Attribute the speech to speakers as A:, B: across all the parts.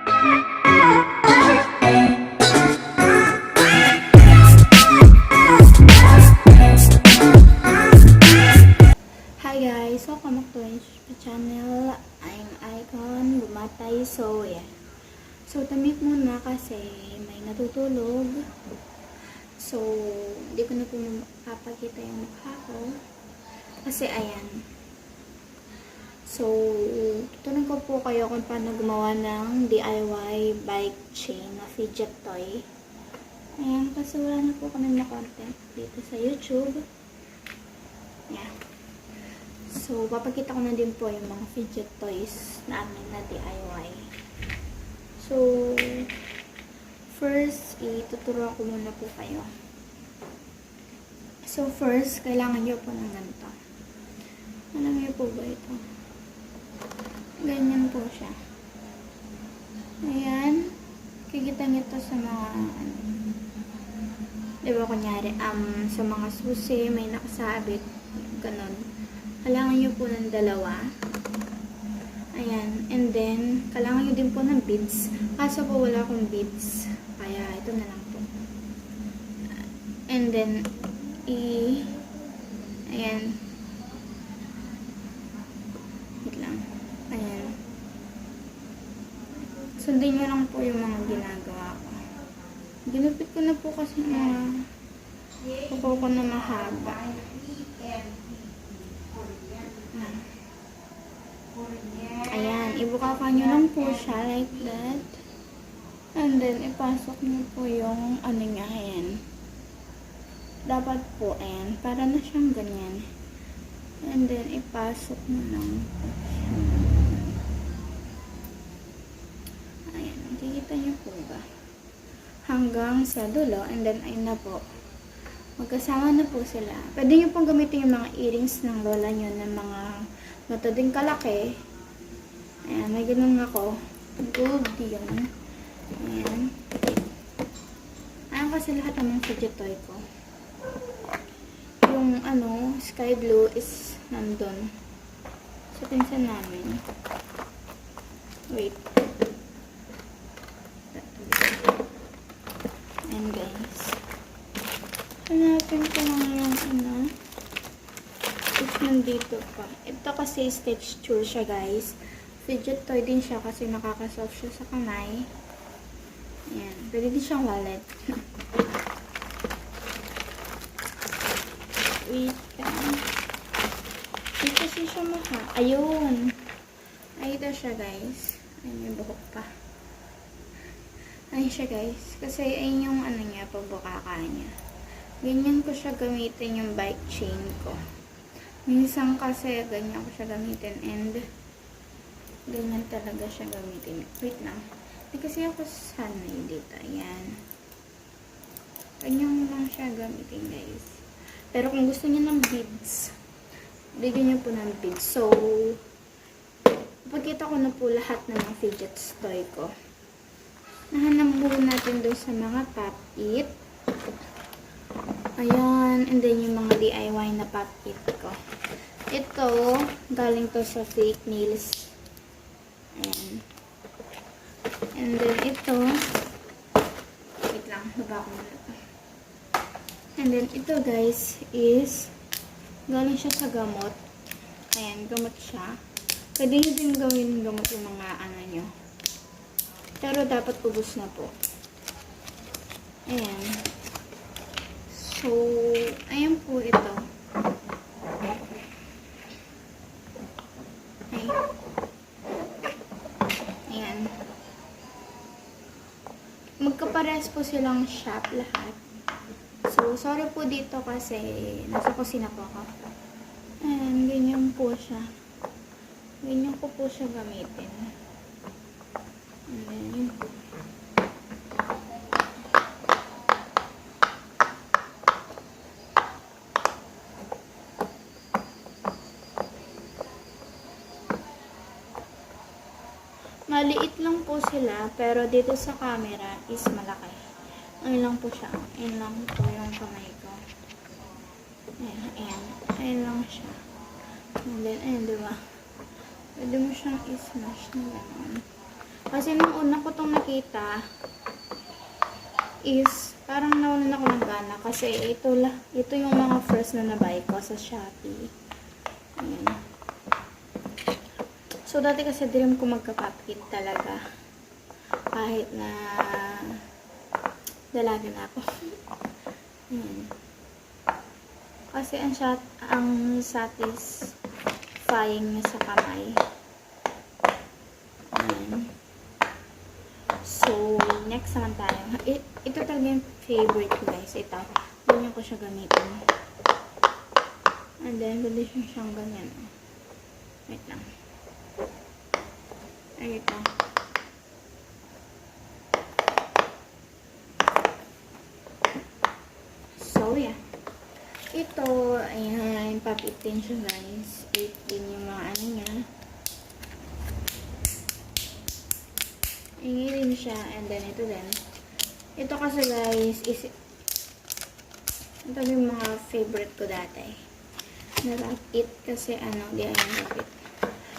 A: Hi guys, welcome back to my channel. I'm Icon Bumatay. So yeah, so tamik muna kasi may natutulog. So hindi ko na po mapapakita yung mukha ko kasi ayan. So tutunan ko po kayo kung paano gumawa ng DIY bike chain na fidget toy. Ayan, kasi wala na po kami na content dito sa YouTube. Yeah. So, papakita ko na din po yung mga fidget toys namin na DIY. So, first, ituturo ko muna po kayo. So, first, kailangan nyo po ng ganito. Alam nyo po ba ito? Ganyan po siya. Ayan. Kikita nyo ito sa mga, diba kunyari, sa mga susi, may nakasabit, ganun. Kailangan nyo po ng dalawa. Ayan. And then, kailangan nyo din po ng beads. Kaso po wala akong beads. Kaya, ito na lang po. And then, ayan. Wait lang. Ayan. Sundin nyo lang po yung mga ginagawa ko. Ginupit ko na po kasi mga kuko ko na mahaba. Ayan, ibukakan nyo lang po siya like that. And then, ipasok nyo po yung ano niya, ayan. Dapat po, ayan, para na siyang ganyan. And then, ipasok nyo lang po siya. Ayan, nakikita nyo po ba? Hanggang sa dulo, and then, ayun na po. Magkasama na po sila. Pwede nyo pong gamitin yung mga earrings ng lola nyo ng mga gato din kalaki. Ayan, may ganun ako. Gold yun. Ayan. Ayan kasi lahat ng mga fidget toy ko. Yung sky blue is nandun. Sa pinsan namin. Wait. Ayan guys. Hanapin ko lang yung if nandito pa. Ito kasi is texture siya guys. Fidget toy din siya kasi nakakasoft siya sa kamay. Ayan. Pwede din siyang wallet. Wait ka. Hindi kasi siya maha. Ayun. Ay, ito siya guys. Ay, may buhok pa. Ay siya guys. Kasi ayun yung niya, pabukaka niya. Ganyan ko siya gamitin yung bike chain ko. Minsan kasi ganyan ko siya gamitin and ganyan talaga siya gamitin. Wait lang. Hindi kasi ako sanay dito. Ayan. Ganyan lang siya gamitin guys. Pero kung gusto niyo ng beads, bigyan niyo po ng beads. So, ipagkita ko na po lahat ng mga fidget toy ko. Nahanap po natin doon sa mga pop-it. Ayan. And then, yung mga DIY na pop-it ko. Ito, galing to sa fake nails. Ayan. And then, ito. Wait lang. Baba ko muna ito. And then, ito guys, is galing siya sa gamot. Ayan, gamot siya. Pwede nyo din gawin gamot yung mga nyo. Pero, dapat ubos na po. Ayan. So, ayan po ito. Ay. Ayan. Magkapares po silang shop lahat. So, sorry po dito kasi nasa kusina po ako. Ayan, ganyan po siya. Ganyan ko po siya gamitin. Ayan, yun po. Maliit lang po sila, pero dito sa camera is malaki. Ayun lang po siya. Ayun lang po yung kamay ko. Ayan, ayan. Ayun lang siya. And then, ayun, diba? Pwede mo siyang i-smash na gano'n. Kasi nung una ko itong nakita, is parang nawalan ako ng gana. Kasi ito yung mga first na nabay ko sa Shopee. Ayan. So, dati kasi dream ko magka-cupcake talaga. Kahit na dalaga na ako. Ayan. Kasi ang satisfying niya sa kamay. Ayan. So, next naman tayo. Ito talaga yung favorite ko, guys. Ito. Ganyan ko siya gamitin. And then, pwede siyang ganyan. Wait lang. Ay, ito. So, yeah. Ito, ayan, pop-it din siya, guys. 8 din yung mga ano niya. Hingi din siya, and then ito din. Ito kasi, guys, ito yung mga favorite ko dati. Na-wrap-it kasi, di ayan wrap-it.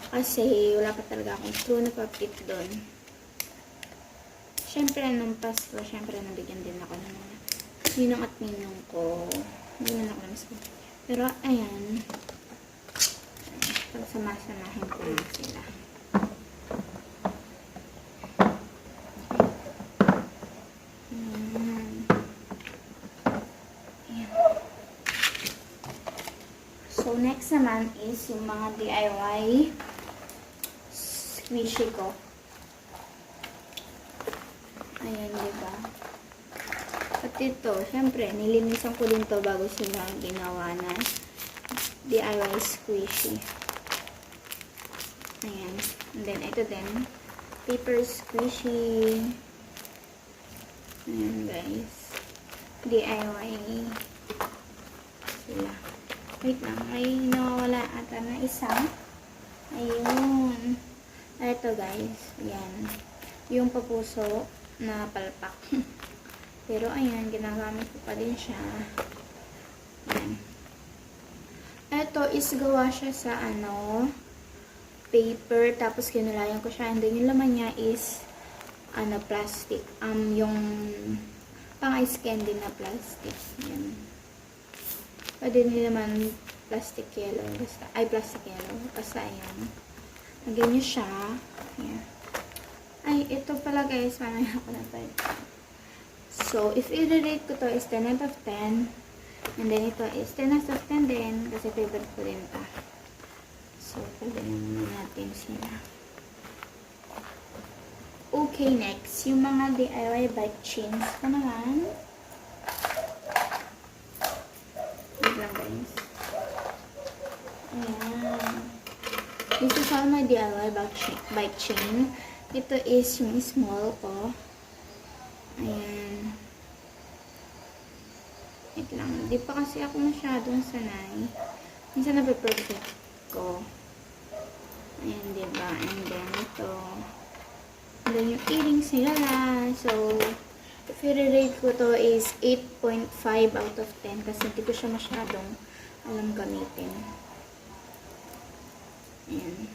A: Kasi, wala pa talaga akong true na wrap-it doon. Siyempre, nung Pasko, siyempre, nabigyan din ako ng mga ninong at ninong ko. Hindi man ako namis. Pero, ayan. Pagsama-samahin ko lang sila. So, next naman is yung mga DIY squishy ko. Ayan, diba? At ito, syempre, nilinisan ko din to bago sila ginawa na DIY squishy. Ayan. And then, ito din. Paper squishy. Ayan, guys. DIY sila. Wait lang, may nawawala ata na isa. Ayun. Ito, guys. Ayan. Yung papuso na palpak. Pero, ayan, ginagamit ko pa din siya. Ayan. Ito is gawa siya sa, paper. Tapos, kinulayan ko siya. And then, yung laman niya is, plastic. Yung pang-ice candy na plastic. Ayan. Pwede din naman plastic yellow. Plastic yellow. Basta, ayan. Lagyan nyo siya. Ayan. Ay, ito pala, guys. Mamaya ako na pa. So, if i-rate ko to is 10 out of 10. And then, ito is 10 out of 10 din. Kasi favorite ko din ito. So, pwede naman natin sila. Okay, next. Yung mga DIY bike chains ko naman. Wait lang, guys. Ayan. This is all my DIY bike chain. Ito is yung small ko. Ayan. Wait lang. Di pa kasi ako masyadong sanay. Minsan na-perfect ko. Ayan, diba? And then, ito. And then, yung earrings nila. So, if i-rate ko to is 8.5 out of 10 kasi hindi ko siya masyadong alam gamitin. Ayan.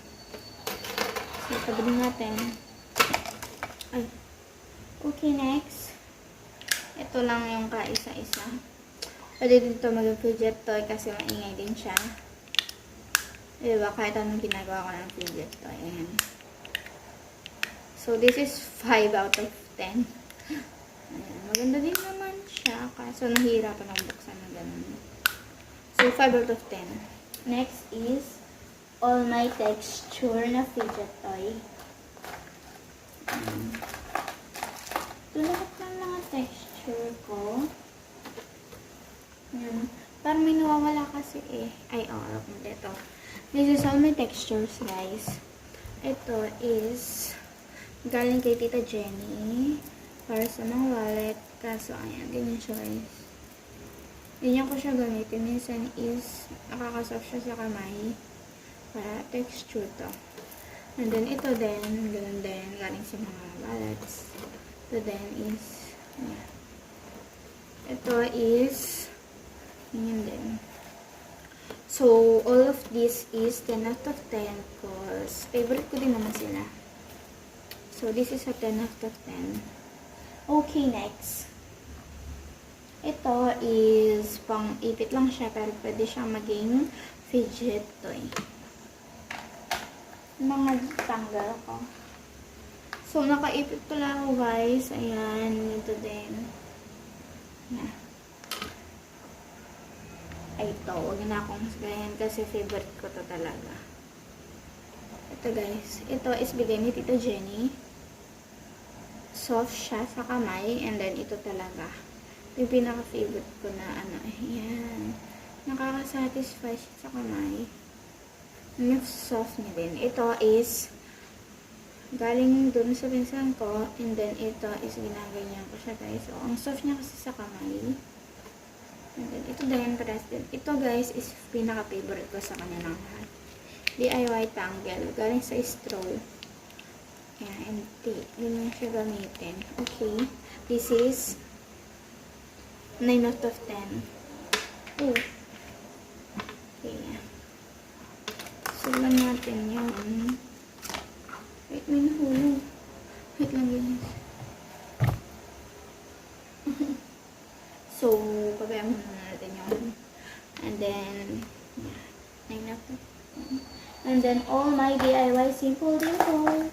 A: So, tabi natin. Ay. Okay, next. Ito lang yung kaisa-isa. Pwede dito mag-fidget toy kasi maingay din siya. Diba? Kahit anong ginagawa ko ng fidget toy. Ayan. So, this is 5 out of 10. Ayan. Maganda din naman siya. Kaso, nahihirapan akong buksan na ganun. So, 5 out of 10. Next is all my texture na fidget toy. Ito lahat ng mga texture ko. Ayan. Parang may nawawala kasi eh. Ay, ito. This is all my textures, guys. Ito is galing kay Tita Jenny para sa mga wallet. Kaso, ayan, ganyan siya, guys. Ganyan ko siya gamitin. Minsan is nakakasoft siya sa kamay para texture to. And then, ito din, ganun din, galing sa mga wallets. Ito din is, ayan. Ito is, ganyan din. So, all of this is 10 out of 10 because favorite ko din naman sila. So, So, this is a 10 out of 10. Okay, next. Ito is pang ipit lang siya, pero pwede siyang maging fidget toy. Mga tanggal ko. So, nakaipit pala ako, guys. Ayan, ito din. Yeah. Ay, ito. Huwag na akong sabihin kasi favorite ko to talaga. Ito, guys. Ito is bigay ni Tita Jenny. Soft siya sa kamay. And then, ito talaga. Yung pinaka-favorite ko na ano. Ayan. Nakaka-satisfy siya sa kamay. Yung soft niya din. Ito is galing dun sa pinsan ko. And then, ito is ginaganyan ko siya, guys. So, ang soft niya kasi sa kamay. And then, ito din, pares din. Ito, guys, is pinaka-favorite ko sa kanya ng lahat. DIY tangle. Galing sa straw. Ayan, empty. Yun yung siya gamitin. Okay. This is 9 out of 10. Oh. Okay. Sulan natin yun. Wait, may nahulog. Wait lang yun. So, pabayaan muna natin yun. And then, yeah, 9 out of 10. And then, all my DIY simple dimple.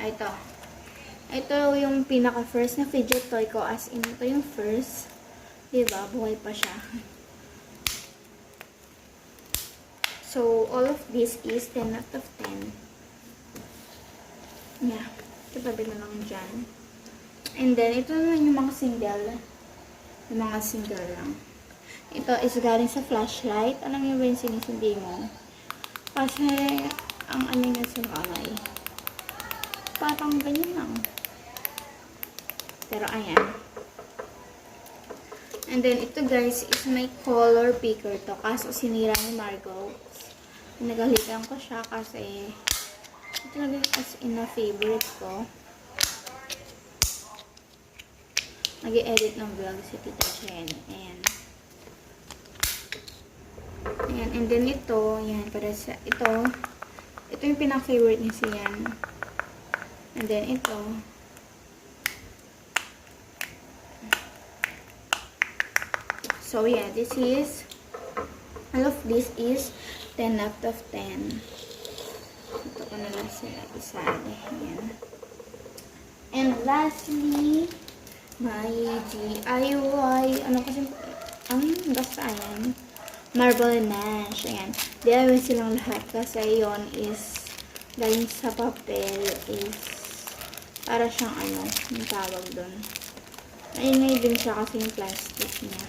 A: Ito. Ito yung pinaka-first na fidget toy ko. As in, ito yung first. Diba? Buhay pa siya. So, all of this is 10 out of 10. Yeah. Ito tabi na lang dyan. And then, ito naman yung mga single. Yung mga single lang. Ito is galing sa flashlight. Alam niyo ba yung sinisindi mo? Kasi, ang ano niya sa kamay. Parang ganyan lang. Pero, ayan. And then, ito guys, is my color picker to. Kaso, sinira ni Margot. Pinagalitan ko siya kasi ito talaga as in a favorite ko. Nag-i-edit ng vlog si Tita Jen. Ayan. Ayan. And then, ito. Ayan. Para sa, ito yung pinaka-favorite niya siyan. And then, ito. So, yeah. This is, all of this is 10 out of 10. Ito ko na lang sila isali. Ayan. And lastly, my DIY, ano kasi, basta ayan. Marble Nash. Ayan. DIY silang lahat kasi yon is, galing sa papel is, para siyang ano, yung tawag doon. Ayun din siya kasi yung plastic niya.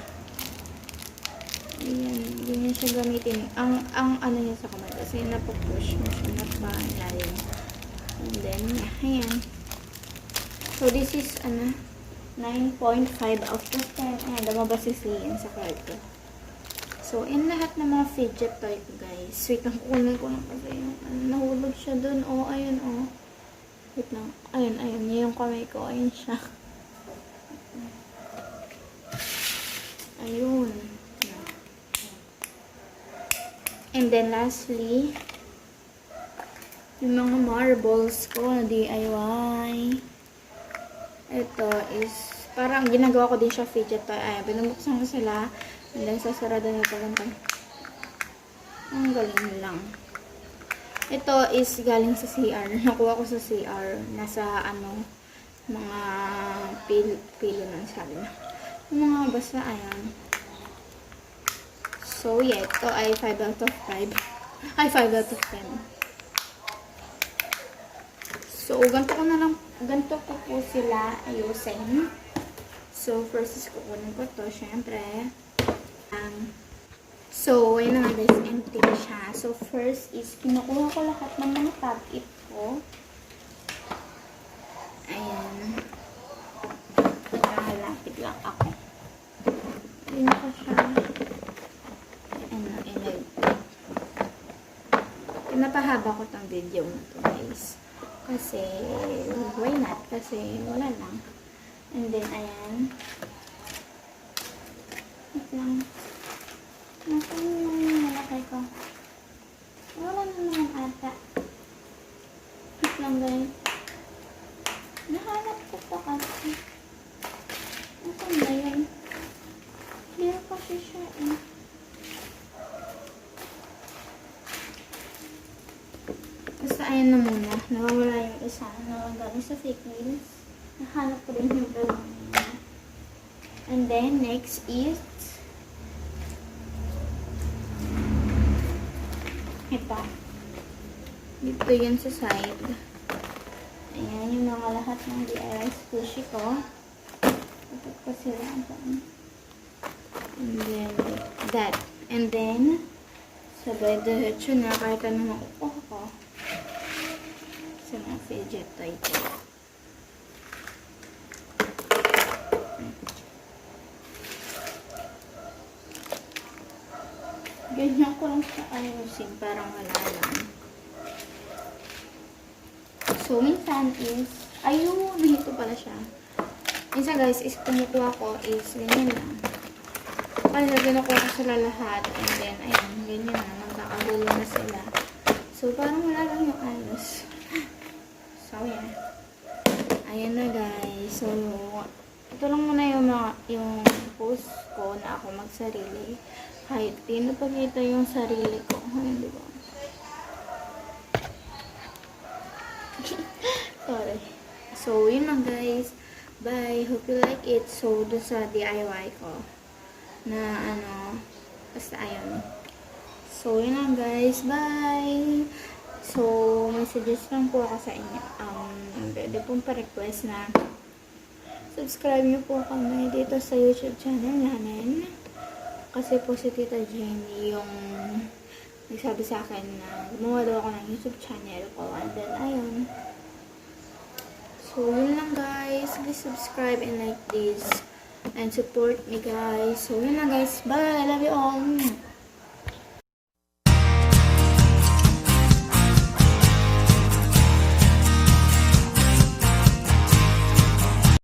A: Ayan, ganyan siya gamitin. Ang ano niya sa kamay kasi napapush mo siya, napalalim. And then, ayan. So, this is, 9.5 out of 10. Ayan, lumabas si Sian sa kwarto. So, in lahat ng mga fidget toy ko, guys. Wait lang, kukunin ko lang kasi yung, nahulog siya dun. Oh, ayun, oh. Wait lang. Ayun, ayun. Yan yung kamay ko. Ayun siya. Ayun. And then, lastly, yung mga marbles ko na DIY. Ito is, parang ginagawa ko din siya fidget toy. Ayan, binubuksan ko sila. And then, sasarado na ito lang. Ang galing lang. Ito is galing sa CR. Nakuha ko sa CR. Nasa, mga pilo na sabi na. Yung mga basta, ayan. So, yeah, ito ay 5 out of 5. Ay, 5 out of 10. So, ganito ko po sila ayusin. So, first is kukunin ko to, syempre. So, ayun na nga guys, empty na siya. So, first is, kinukuha ko lahat ng mga tag-it ko. Ayan. Nakahalapit lang ako. Ayun ko siya. Pinapahaba ko tong video na to guys. Kasi, why not? Kasi, wala lang. And then, ayan. Wait lang. Nasaan yung try ko. Wala na naman ata. Wait lang guys. Nahanap ko pa kasi. Nasaan na yun? Clear kasi siya eh. Basta ayan na muna. Nawawala yung isa. Nawagaling sa fake nails. Nahanap ko rin yung dalawang niya. And then, next is ito. Dito yun sa side. Ayan yung mga lahat ng DIY squishy ko. Ito ko sila. And then, that. And then, sabay diretso na kahit ano makukuha ko. Sa mga fidget toy ko. Ganyan ko lang sa ayusin. Parang wala lang. So, minsan is, ayun, ito pala siya. Minsan guys, is kumukuha ko is ganyan lang. Kasi kinukuha ko sila lahat. And then, ayun, ganyan na. Magkakagulo na sila. So, parang wala lang yung ayos. So, yeah. Ayan na guys. So, ito lang muna yung post ko na ako magsarili. Kahit pinapakita yung sarili ko. Ayun, diba? Sorry. So, yun lang guys. Bye. Hope you like it. So, doon sa DIY ko. Na basta ayun. So, yun lang guys. Bye. So, may suggest lang po ako sa inyo. Pwede pong pa-request na subscribe niyo po kami dito sa YouTube channel namin. Kasi po si Tita Jenny yung nagsabi sa akin na gumawa daw ako ng YouTube channel ko. And then, ayun. So, yun lang guys. Please subscribe and like this. And support me guys. So, yun lang guys. Bye! I love you all.